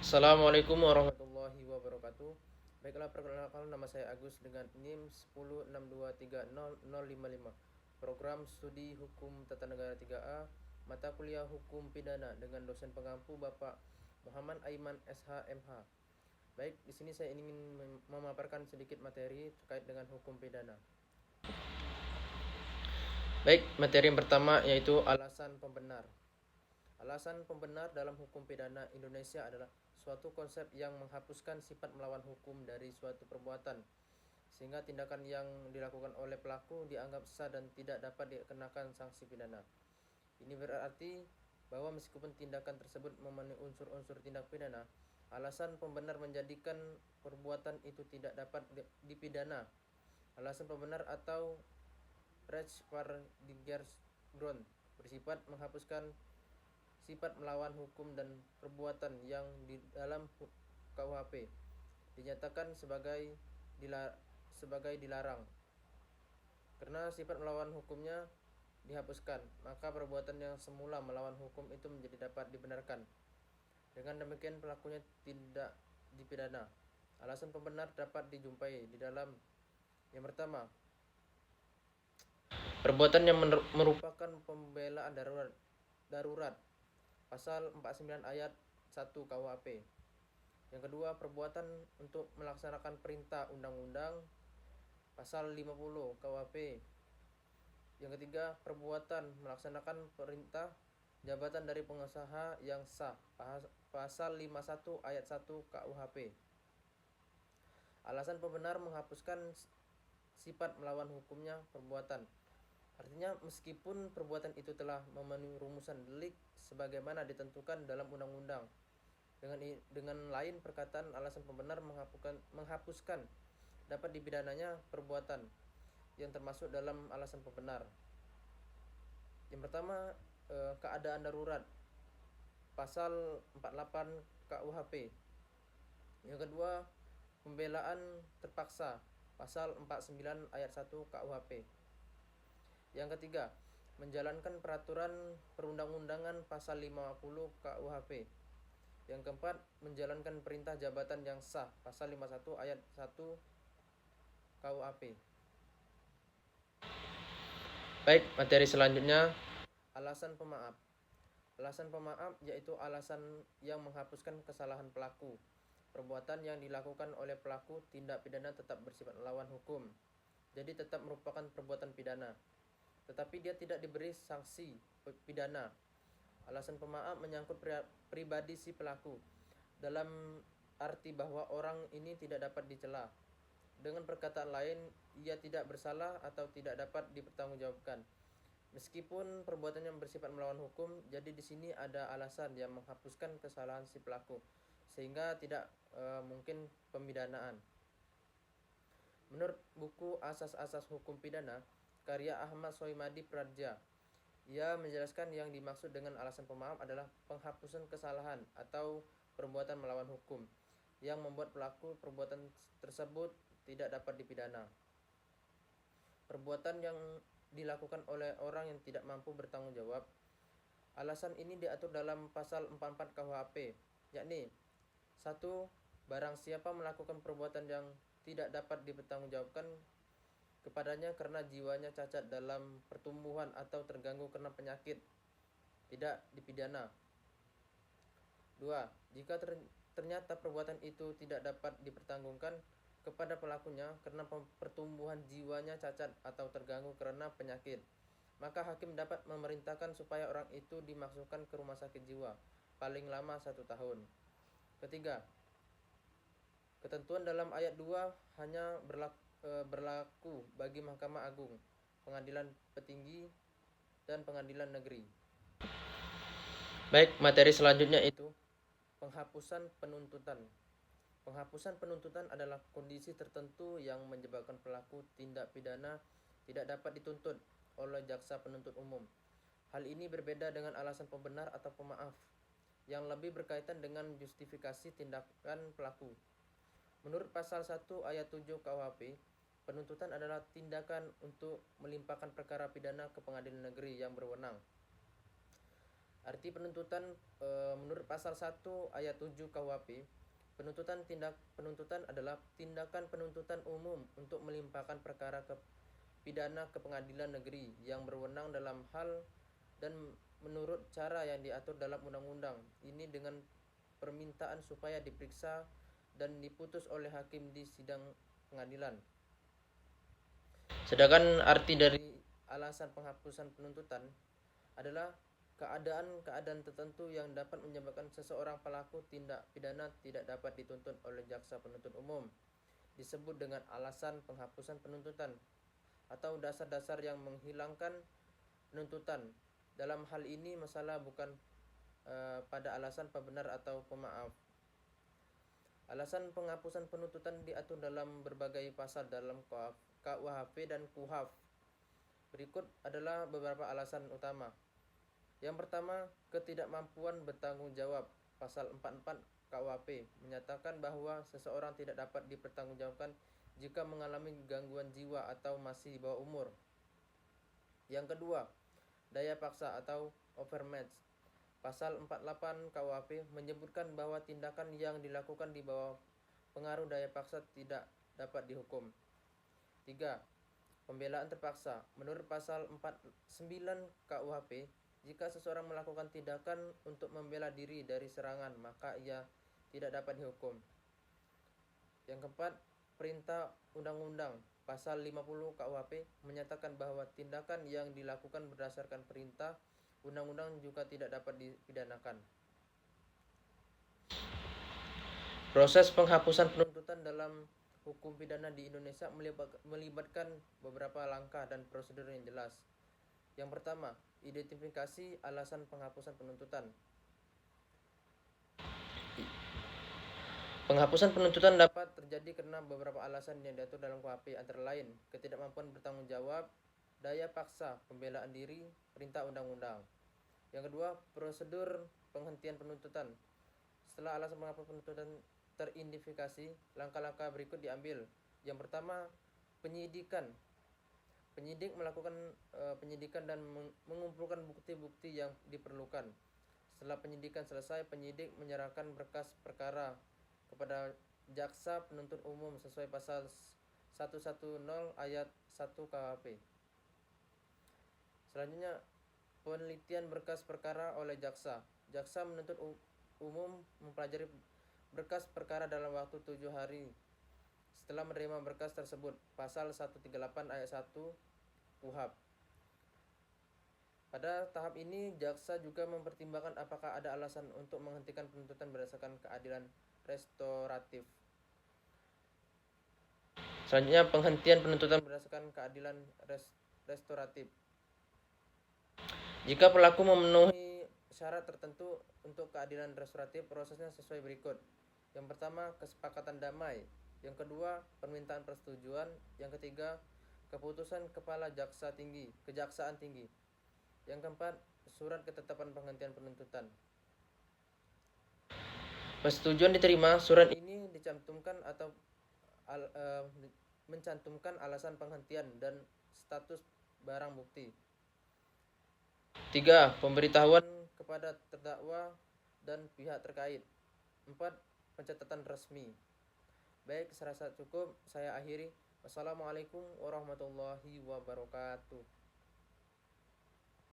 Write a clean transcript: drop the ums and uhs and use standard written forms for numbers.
Assalamualaikum warahmatullahi wabarakatuh. Baiklah, perkenalkan, nama saya Agus dengan NIM 1062300055. Program Studi Hukum Tata Negara 3A, mata kuliah Hukum Pidana dengan dosen pengampu Bapak Muhammad Aiman SH.MH. Baik, di sini saya ingin memaparkan sedikit materi terkait dengan hukum pidana. Baik, materi yang pertama yaitu alasan pembenar. Alasan pembenar dalam hukum pidana Indonesia adalah suatu konsep yang menghapuskan sifat melawan hukum dari suatu perbuatan, sehingga tindakan yang dilakukan oleh pelaku dianggap sah dan tidak dapat dikenakan sanksi pidana. Ini berarti bahwa meskipun tindakan tersebut memenuhi unsur-unsur tindak pidana, alasan pembenar menjadikan perbuatan itu tidak dapat dipidana. Alasan pembenar atau Rechtsverweigerungsgrund bersifat menghapuskan sifat melawan hukum dan perbuatan yang di dalam KUHP dinyatakan sebagai dilarang. Karena sifat melawan hukumnya dihapuskan, maka perbuatan yang semula melawan hukum itu menjadi dapat dibenarkan. Dengan demikian pelakunya tidak dipidana. Alasan pembenar dapat dijumpai di dalam yang pertama, perbuatan yang merupakan pembelaan darurat pasal 49 ayat 1 KUHP. Yang kedua, perbuatan untuk melaksanakan perintah undang-undang pasal 50 KUHP. Yang ketiga, perbuatan melaksanakan perintah jabatan dari pengusaha yang sah pasal 51 ayat 1 KUHP. Alasan pembenar menghapuskan sifat melawan hukumnya perbuatan. Artinya meskipun perbuatan itu telah memenuhi rumusan delik sebagaimana ditentukan dalam undang-undang. Dengan lain perkataan, alasan pembenar menghapuskan dapat dipidananya perbuatan yang termasuk dalam alasan pembenar. Yang pertama, keadaan darurat pasal 48 KUHP. Yang kedua, pembelaan terpaksa pasal 49 ayat 1 KUHP. Yang ketiga, menjalankan peraturan perundang-undangan pasal 50 KUHP. Yang keempat, menjalankan perintah jabatan yang sah pasal 51 ayat 1 KUHP. Baik, materi selanjutnya, alasan pemaaf. Alasan pemaaf yaitu alasan yang menghapuskan kesalahan pelaku. Perbuatan yang dilakukan oleh pelaku tindak pidana tetap bersifat melawan hukum, jadi tetap merupakan perbuatan pidana, tetapi dia tidak diberi sanksi pidana. Alasan pemaaf menyangkut pribadi si pelaku, dalam arti bahwa orang ini tidak dapat dicela. Dengan perkataan lain, ia tidak bersalah atau tidak dapat dipertanggungjawabkan. Meskipun perbuatannya bersifat melawan hukum, jadi di sini ada alasan yang menghapuskan kesalahan si pelaku, sehingga tidak mungkin pemidanaan. Menurut buku Asas-Asas Hukum Pidana karya Ahmad Soimadi Pradja, ia menjelaskan yang dimaksud dengan alasan pemaaf adalah penghapusan kesalahan atau perbuatan melawan hukum yang membuat pelaku perbuatan tersebut tidak dapat dipidana. Perbuatan yang dilakukan oleh orang yang tidak mampu bertanggung jawab. Alasan ini diatur dalam pasal 44 KUHP, yakni 1. Barang siapa melakukan perbuatan yang tidak dapat dipertanggungjawabkan kepadanya karena jiwanya cacat dalam pertumbuhan atau terganggu karena penyakit, tidak dipidana. 2. Jika ternyata perbuatan itu tidak dapat dipertanggungjawabkan kepada pelakunya karena pertumbuhan jiwanya cacat atau terganggu karena penyakit, maka hakim dapat memerintahkan supaya orang itu dimasukkan ke rumah sakit jiwa paling lama 1 tahun. Ketiga, ketentuan dalam ayat 2 hanya berlaku bagi Mahkamah Agung, Pengadilan Petinggi, dan Pengadilan Negeri. Baik, materi selanjutnya itu penghapusan penuntutan. Penghapusan penuntutan adalah kondisi tertentu yang menyebabkan pelaku tindak pidana tidak dapat dituntut oleh jaksa penuntut umum. Hal ini berbeda dengan alasan pembenar atau pemaaf yang lebih berkaitan dengan justifikasi tindakan pelaku. Menurut pasal 1 ayat 7 KUHP, penuntutan adalah tindakan untuk melimpahkan perkara pidana ke pengadilan negeri yang berwenang. Arti penuntutan menurut pasal 1 ayat 7 KUHP, penuntutan adalah tindakan penuntutan umum untuk melimpahkan perkara pidana ke pengadilan negeri yang berwenang dalam hal dan menurut cara yang diatur dalam undang-undang. Ini dengan permintaan supaya diperiksa dan diputus oleh hakim di sidang pengadilan. Sedangkan arti dari alasan penghapusan penuntutan adalah keadaan-keadaan tertentu yang dapat menyebabkan seseorang pelaku tindak pidana tidak dapat dituntut oleh jaksa penuntut umum, disebut dengan alasan penghapusan penuntutan, atau dasar-dasar yang menghilangkan penuntutan. Dalam hal ini masalah bukan pada alasan pembenar atau pemaaf. Alasan penghapusan penuntutan diatur dalam berbagai pasal dalam KUHP dan KUHAF. Berikut adalah beberapa alasan utama. Yang pertama, ketidakmampuan bertanggung jawab. Pasal 44 KUHP menyatakan bahwa seseorang tidak dapat dipertanggungjawabkan jika mengalami gangguan jiwa atau masih di bawah umur. Yang kedua, daya paksa atau overmatch. Pasal 48 KUHP menyebutkan bahwa tindakan yang dilakukan di bawah pengaruh daya paksa tidak dapat dihukum. 3. Pembelaan terpaksa. Menurut pasal 49 KUHP, jika seseorang melakukan tindakan untuk membela diri dari serangan, maka ia tidak dapat dihukum. Yang keempat, perintah undang-undang. Pasal 50 KUHP menyatakan bahwa tindakan yang dilakukan berdasarkan perintah undang-undang juga tidak dapat dipidanakan. Proses penghapusan penuntutan dalam hukum pidana di Indonesia melibatkan beberapa langkah dan prosedur yang jelas. Yang pertama, identifikasi alasan penghapusan penuntutan. Penghapusan penuntutan dapat terjadi karena beberapa alasan yang diatur dalam KUHP, antara lain ketidakmampuan bertanggung jawab, daya paksa, pembelaan diri, perintah undang-undang. Yang kedua, prosedur penghentian penuntutan. Setelah alasan penghapusan penuntutan teridentifikasi, langkah-langkah berikut diambil. Yang pertama, penyidikan. Penyidik melakukan penyidikan dan mengumpulkan bukti-bukti yang diperlukan. Setelah penyidikan selesai, penyidik menyerahkan berkas perkara kepada jaksa penuntut umum sesuai pasal 110 ayat 1 KUHP. Selanjutnya, penelitian berkas perkara oleh jaksa. Jaksa penuntut umum mempelajari berkas perkara dalam waktu 7 hari setelah menerima berkas tersebut. Pasal 138 ayat 1 KUHP. Pada tahap ini, jaksa juga mempertimbangkan apakah ada alasan untuk menghentikan penuntutan berdasarkan keadilan restoratif. Selanjutnya, penghentian penuntutan berdasarkan keadilan restoratif. Jika pelaku memenuhi syarat tertentu untuk keadilan restoratif, prosesnya sesuai berikut. Yang pertama, kesepakatan damai. Yang kedua, permintaan persetujuan. Yang ketiga, keputusan kepala kejaksaan tinggi. Yang keempat, surat ketetapan penghentian penuntutan. Persetujuan diterima. Surat ini dicantumkan atau mencantumkan alasan penghentian dan status barang bukti. 3. Pemberitahuan kepada terdakwa dan pihak terkait. 4. Pencatatan resmi. Baik, serasa cukup, saya akhiri. Wassalamualaikum warahmatullahi wabarakatuh.